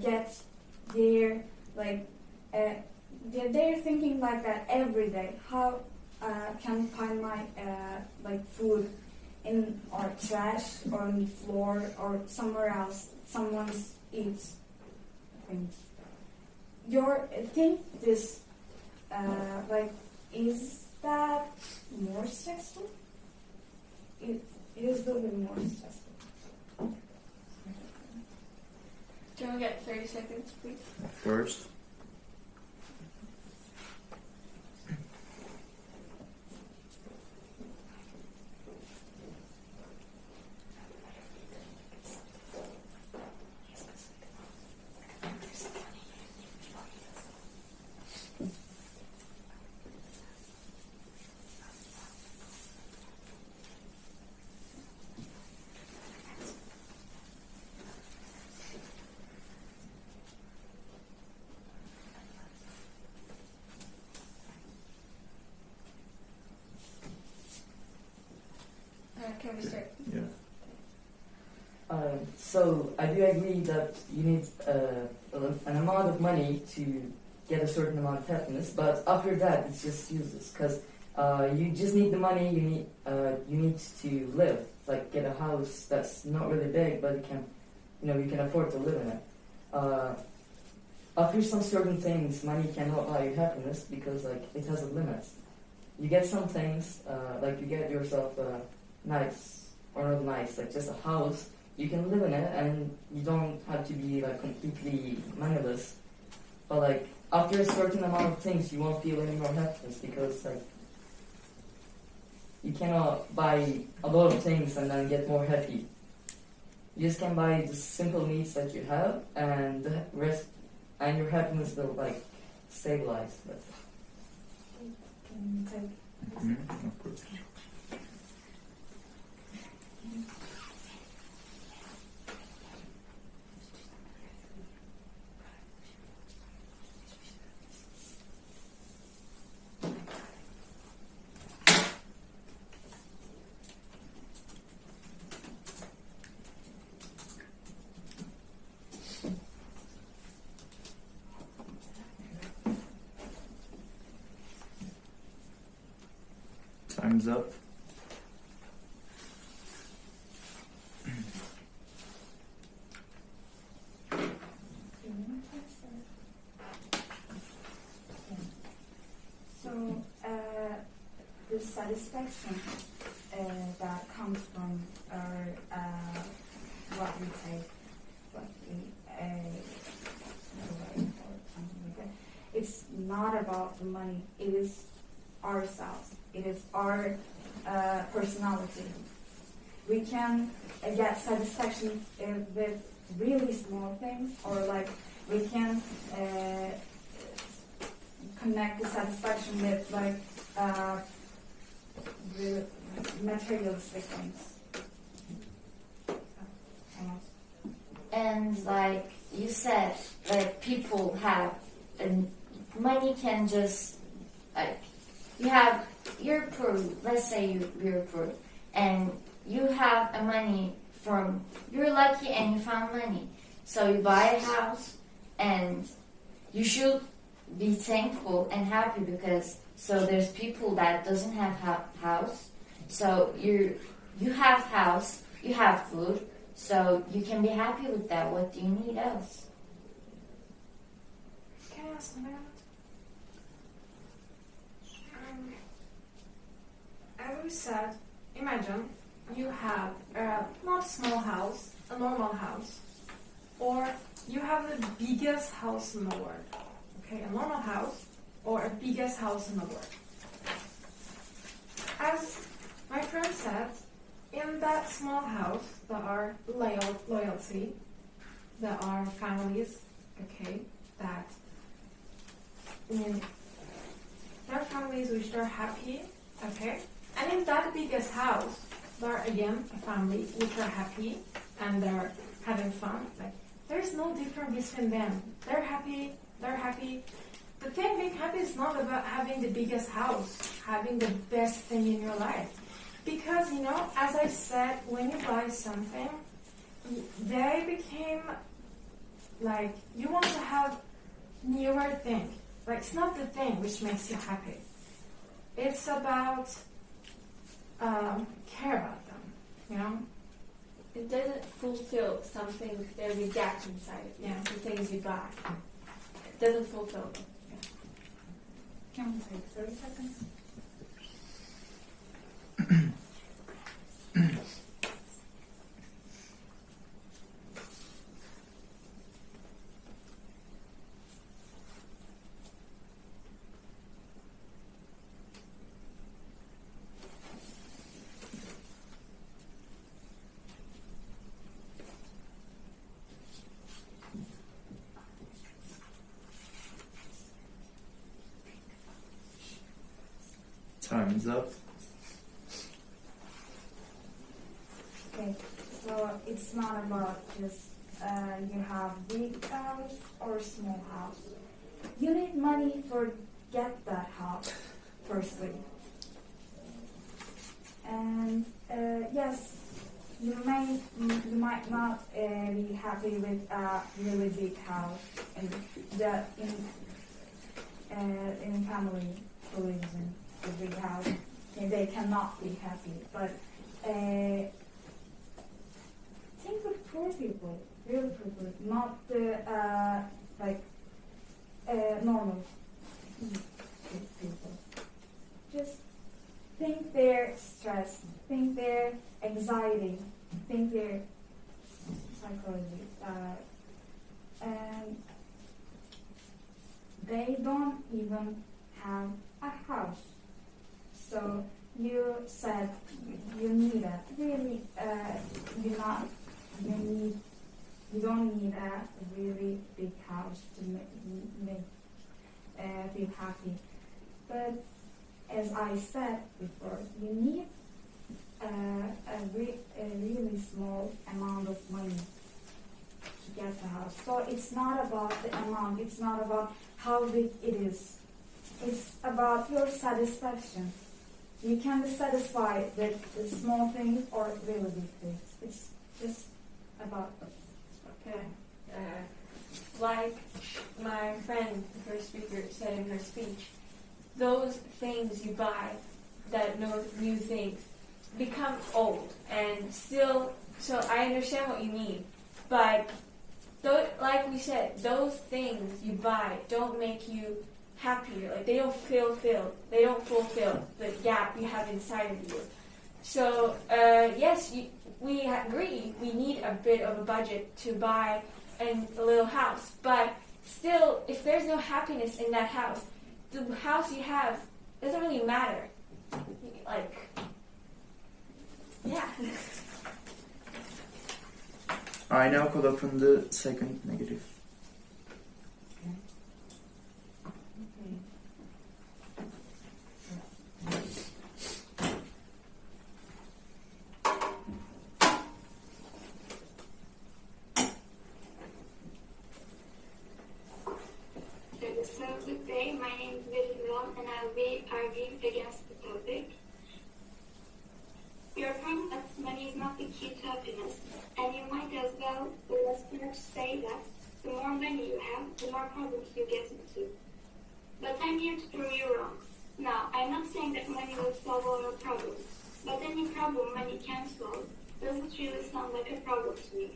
get their like they're thinking like that every day. How can I find my like food in or trash or on the floor or somewhere else? Someone's eats things. Your think this like is that more stressful? It is a little bit more stressful. Can we get 30 seconds, please? First. Can we start? Yeah. So I do agree that you need an amount of money to get a certain amount of happiness, but after that it's just useless because you just need the money. You need to live, like get a house that's not really big, but you can afford to live in it. After some certain things, money cannot buy you happiness because like it has a limit. You get some things, like you get yourself a nice or not nice, like just a house. You can live in it and you don't have to be like completely moneyless. But like after a certain amount of things, you won't feel any more happiness because like you cannot buy a lot of things and then get more happy. You just can buy the simple needs that you have, and the rest, and your happiness will like stabilize. But Can you take? Of course. Time's up. So the satisfaction that comes from our what we take, what we or something like that. It's not about the money. It is ourselves. It is our personality. We can get satisfaction with really small things, or like we can connect the satisfaction with like the materialistic things. And like you said, like people have, and money can just like you're poor. Let's say you're poor, and you have a money from you're lucky and you found money, so you buy a house, and you should be thankful and happy because so there's people that doesn't have house, so you have house, you have food. So you can be happy with that. What do you need else? Can I ask something? As we said, imagine you have a not small house, a normal house, or you have the biggest house in the world. Okay, a normal house or a biggest house in the world. As my friend said, in that small house, there are loyalty, there are families, okay, that, there are families which are happy, okay, and in that biggest house, there are again a family which are happy and they're having fun. Like, there's no difference between them. They're happy. The thing being happy is not about having the biggest house, having the best thing in your life. Because, as I said, when you buy something, they became like you want to have newer thing. Like it's not the thing which makes you happy. It's about care about them, you know. It doesn't fulfill something there's a gap inside of you. Yeah. The things you buy. It doesn't fulfill them. Can we take 30 seconds? Time's up. Okay, so it's not about just you have big house or small house. You need money for get that house, firstly. And yes, you might not be happy with a really big house and in family who lives in a big house. They cannot be happy, but think of poor people, really poor people, not the normal people. Just think their stress, think their anxiety, think their psychology, and they don't even have a house. So you said you need it. Really, you don't need a really big house to make feel happy. But as I said before, you need a really small amount of money to get the house. So it's not about the amount. It's not about how big it is. It's about your satisfaction. You can be satisfied with the small things or really big things. It's just about. Okay. Like my friend, the first speaker, said in her speech, those things you buy, that new things, become old and still. So I understand what you mean, but like we said, those things you buy don't make you happier. Like they don't fulfill the gap you have inside of you. So yes, we agree we need a bit of a budget to buy a little house, but still, if there's no happiness in that house, the house you have doesn't really matter. Like, yeah. I now call upon the second negative. So good day, my name is Vivian and I'll be arguing against the topic. Your point that money is not the key to happiness, and you might as well say that the more money you have, the more problems you get into. But I'm here to prove you wrong. Now, I'm not saying that money will solve all your problems, but any problem money can solve doesn't really sound like a problem to me.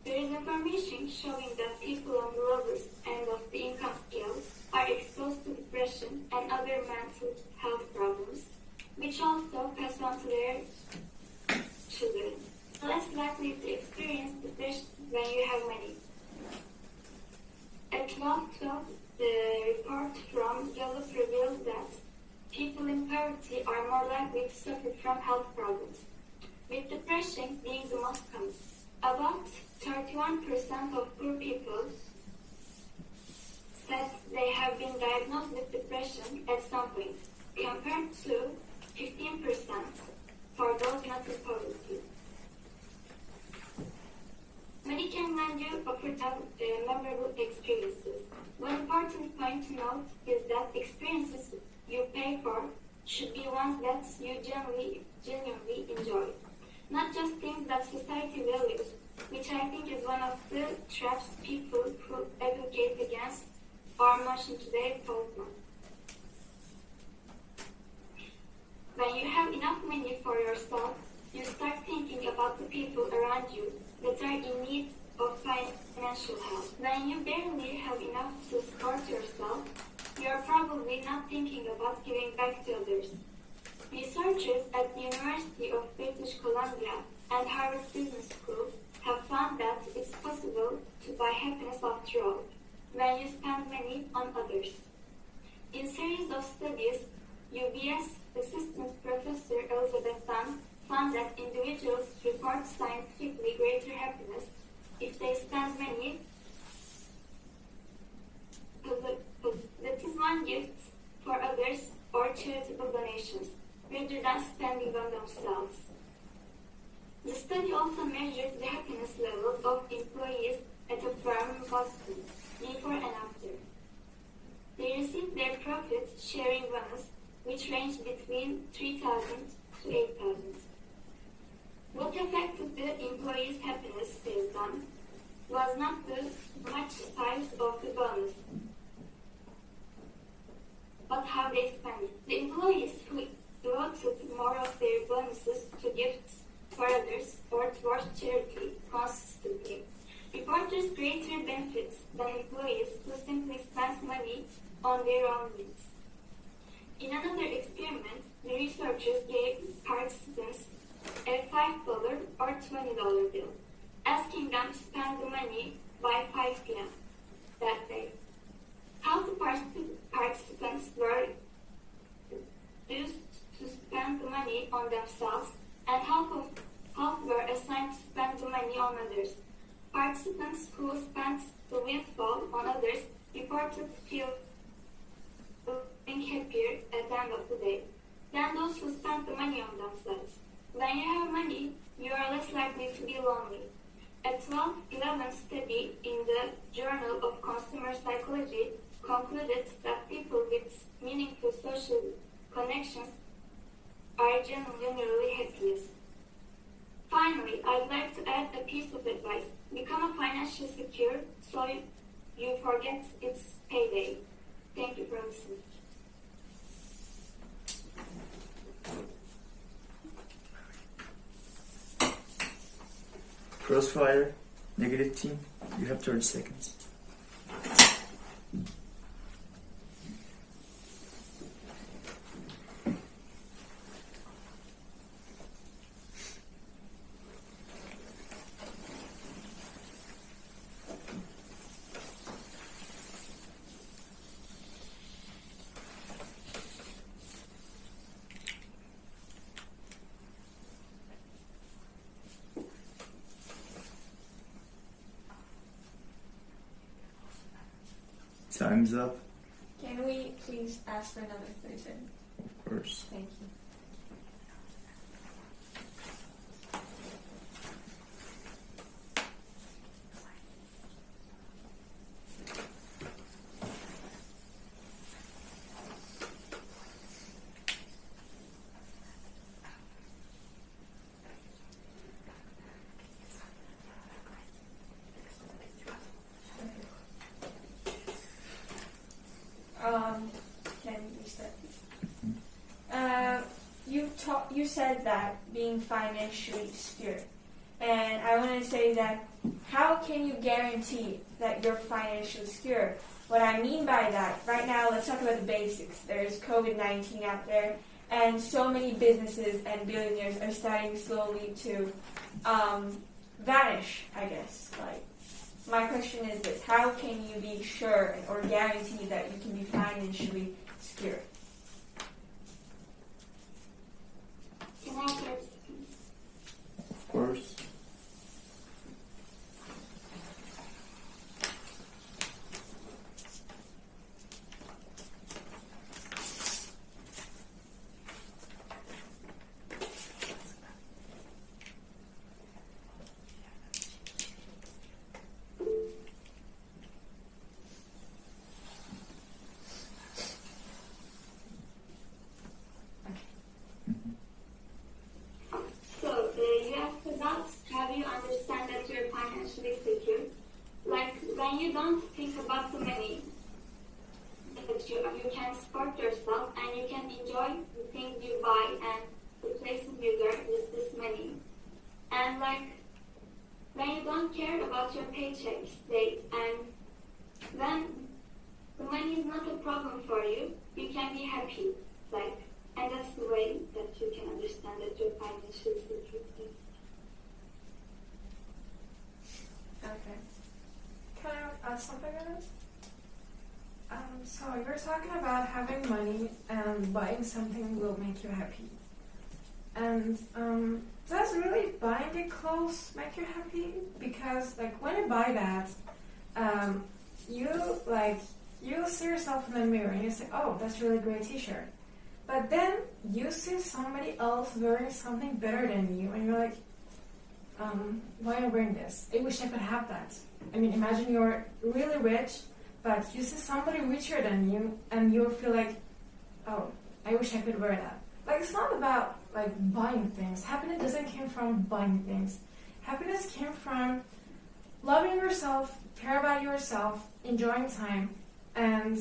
There is information showing that people on the lowest end of the income scale are exposed to depression and other mental health problems, which also pass on to their children. Less likely to experience depression when you have money. A 2012 report from Gallup reveals that people in poverty are more likely to suffer from health problems, with depression being the most common. About 31% of poor people said they have been diagnosed with depression at some point, compared to 15% for those not in poverty. Money can lend you memorable experiences. One important point to note is that experiences you pay for should be ones that you genuinely enjoy, not just things that society values which I think is one of the traps people who advocate against our motion today fall from. When you have enough money for yourself, you start thinking about the people around you that are in need of financial help. When you barely have enough to support yourself, you are probably not thinking about giving back to others. Researchers at the University of British Columbia and Harvard Business School have found that it's possible to buy happiness after all, when you spend money on others. In a series of studies, UBS Assistant Professor Elizabeth Dunn found that individuals report scientifically greater happiness if they spend money. That is one gift for others or charitable donations, rather than spending on themselves. The study also measured the happiness levels of employees at a firm in Boston, before and after. They received their profit sharing bonus, which ranged between $3,000 to $8,000. What affected the employees' happiness, says Dunn, was not the much size of the bonus, but how they spent it. The employees who devoted more of their bonuses to gifts for others or towards charity consistently reported greater benefits than employees who simply spent money on their own needs. In another experiment, the researchers gave participants a $5 or $20 bill, asking them to spend the money by 5 p.m. that day. Half the participants were used to spend the money on themselves, and half were assigned to spend the money on others. Participants who spent the windfall on others reported feeling happier at the end of the day than those who spent the money on themselves. When you have money, you are less likely to be lonely. A 2011 study in the Journal of Consumer Psychology concluded that people with meaningful social connections are generally happiest. Finally, I'd like to add a piece of advice. Become financially secure so you forget it's payday. Thank you for listening. Crossfire, negative team, you have 30 seconds. Time's up, Can we please ask for another 30 seconds? of course. Thank you. Can we start? You said that being financially secure, and I want to say that how can you guarantee that you're financially secure? What I mean by that, right now, let's talk about the basics. There's COVID-19 out there, and so many businesses and billionaires are starting slowly to vanish, I guess. Like, my question is this: how can you be sure or guarantee that you can be financially secure? Can I have 30 seconds? Of course. when you don't think about the money, you can support yourself and you can enjoy the things you buy and the places you go with this money. And like when you don't care about your paycheck date and when the money is not a problem for you, you can be happy. Like, and that's the way that you can understand that your financial security. Okay. Can I add something on this? So you're talking about having money and buying something will make you happy. And does really buying the clothes make you happy? Because like when you buy that, you see yourself in the mirror and you say, oh, that's a really great t-shirt. But then you see somebody else wearing something better than you and you're like, why am I wearing this? I wish I could have that. I mean, imagine you're really rich, but you see somebody richer than you and you feel like, oh, I wish I could wear that. Like, it's not about like buying things. Happiness doesn't come from buying things. Happiness came from loving yourself, care about yourself, enjoying time, and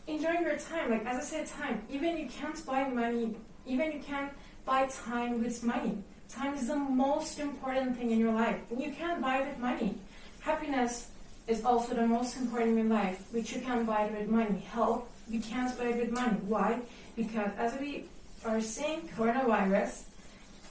enjoying your time. Like, as I said, time. Even you can't buy money, even you can't buy time with money. Time is the most important thing in your life. And you can't buy it with money. Happiness is also the most important in your life, which you can't buy it with money. Health, you can't buy it with money. Why? Because as we are seeing coronavirus,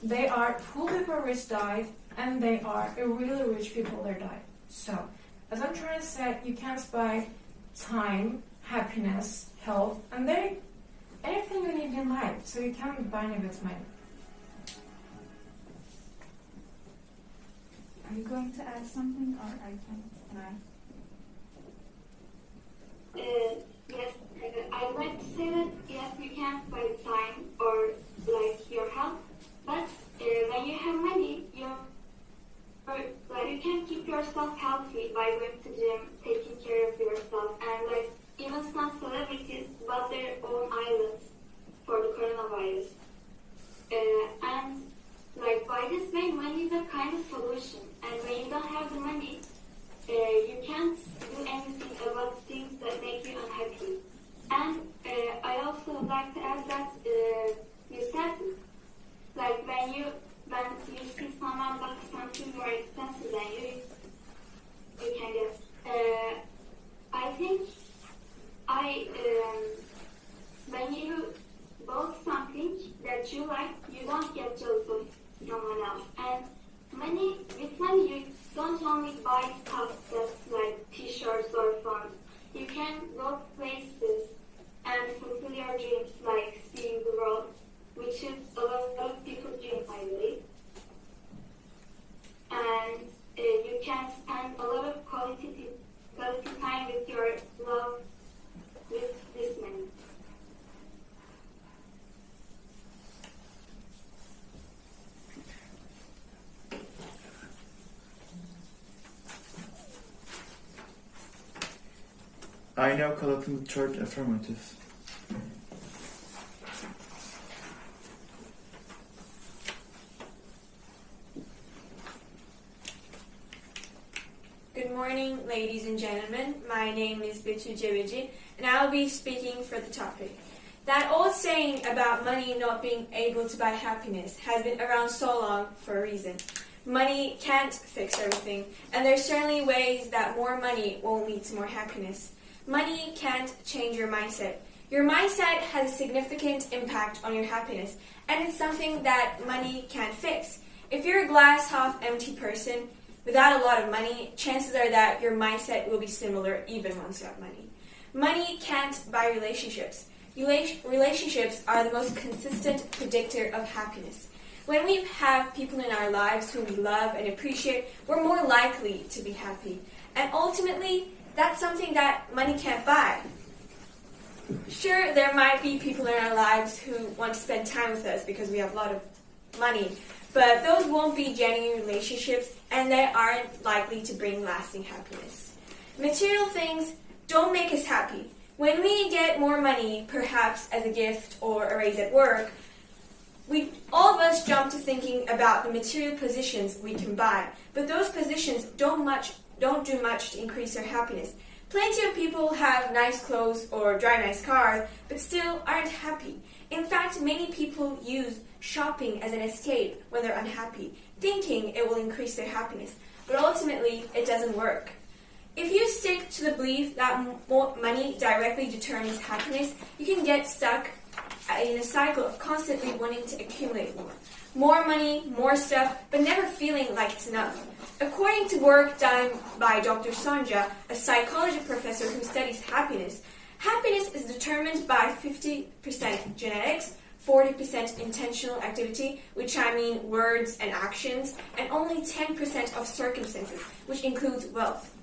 they are poor people rich died, and they are really rich people that died. So, as I'm trying to say, you can't buy time, happiness, health, and anything you need in life. So you can't buy it with money. Are you going to add something, or can I? Yes, I'd like to say that yes, you can't buy time or like your health, but when you have money, you can keep yourself healthy by going to gym, taking care of yourself, and like even some celebrities bought their own islands for the coronavirus. And like by this way, money is a kind of solution, and when you don't have the money, you can't do anything about things that make you unhappy. And I also would like to add that you said, like when you see someone buy something more expensive than you can get. I think when you bought something that you like, you don't get jealous of someone else. And with money, you don't only buy stuff that's like t-shirts or phones. You can go places and fulfill your dreams, like seeing the world, which is a lot of people's dreams, I believe. And you can spend a lot of quality time with your love with this money. I now call upon the third affirmative. Good morning, ladies and gentlemen. My name is Betül Cebeci, and I'll be speaking for the topic. That old saying about money not being able to buy happiness has been around so long for a reason. Money can't fix everything, and there's certainly ways that more money won't lead to more happiness. Money can't change your mindset. Your mindset has a significant impact on your happiness, and it's something that money can't fix. If you're a glass half empty person without a lot of money, chances are that your mindset will be similar even once you have money. Money can't buy relationships. Relationships are the most consistent predictor of happiness. When we have people in our lives whom we love and appreciate, we're more likely to be happy. And ultimately, that's something that money can't buy. Sure, there might be people in our lives who want to spend time with us because we have a lot of money, but those won't be genuine relationships, and they aren't likely to bring lasting happiness. Material things don't make us happy. When we get more money, perhaps as a gift or a raise at work, all of us jump to thinking about the material positions we can buy, but those positions don't don't do much to increase their happiness. Plenty of people have nice clothes or drive nice cars, but still aren't happy. In fact, many people use shopping as an escape when they're unhappy, thinking it will increase their happiness. But ultimately, it doesn't work. If you stick to the belief that more money directly determines happiness, you can get stuck in a cycle of constantly wanting to accumulate more. More money, more stuff, but never feeling like it's enough. According to work done by Dr. Sonja, a psychology professor who studies happiness, happiness is determined by 50% genetics, 40% intentional activity, which I mean words and actions, and only 10% of circumstances, which includes wealth.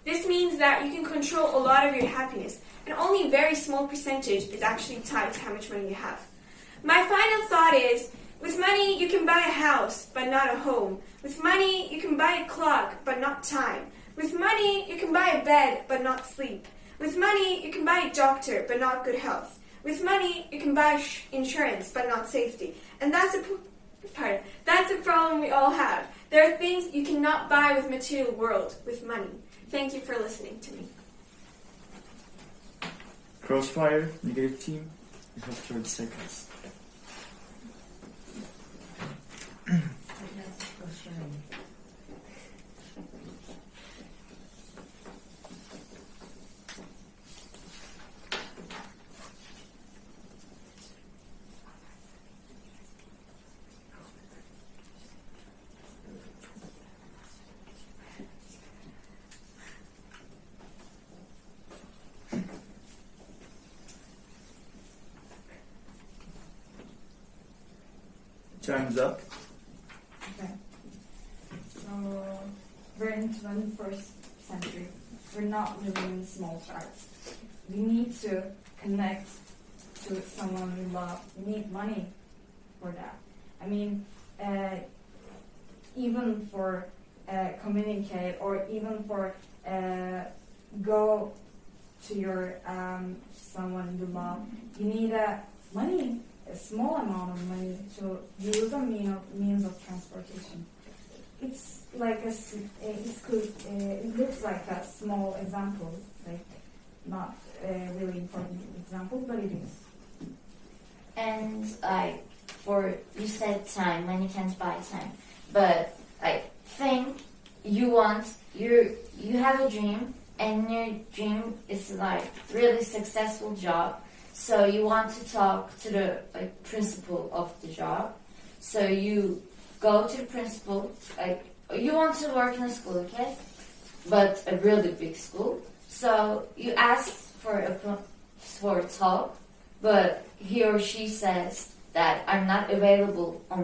This means that you can control a lot of your happiness, and only a very small percentage is actually tied to how much money you have. My final thought is, with money you can buy a house, but not a home. With money you can buy a clock, but not time. With money you can buy a bed, but not sleep. With money you can buy a doctor, but not good health. With money you can buy insurance, but not safety. And that's a problem we all have. There are things you cannot buy with material world, with money. Thank you for listening to me. Crossfire, negative team. You have 30 seconds. Time's up. Okay. So we're in 21st century. We're not living in small charts. We need to connect to someone we love. We need money for that. I mean, even for communicate or even for go to your someone you love, you need money. A small amount of money to use a means of transportation. It's like it looks like a small example, like not a really important example, but it is. And like for you said time, money can't buy time, but I think you have a dream, and your dream is like really successful job. So you want to talk to the principal of the job. So you go to the principal. You want to work in a school, okay? But a really big school. So you ask for a talk, but he or she says that I'm not available on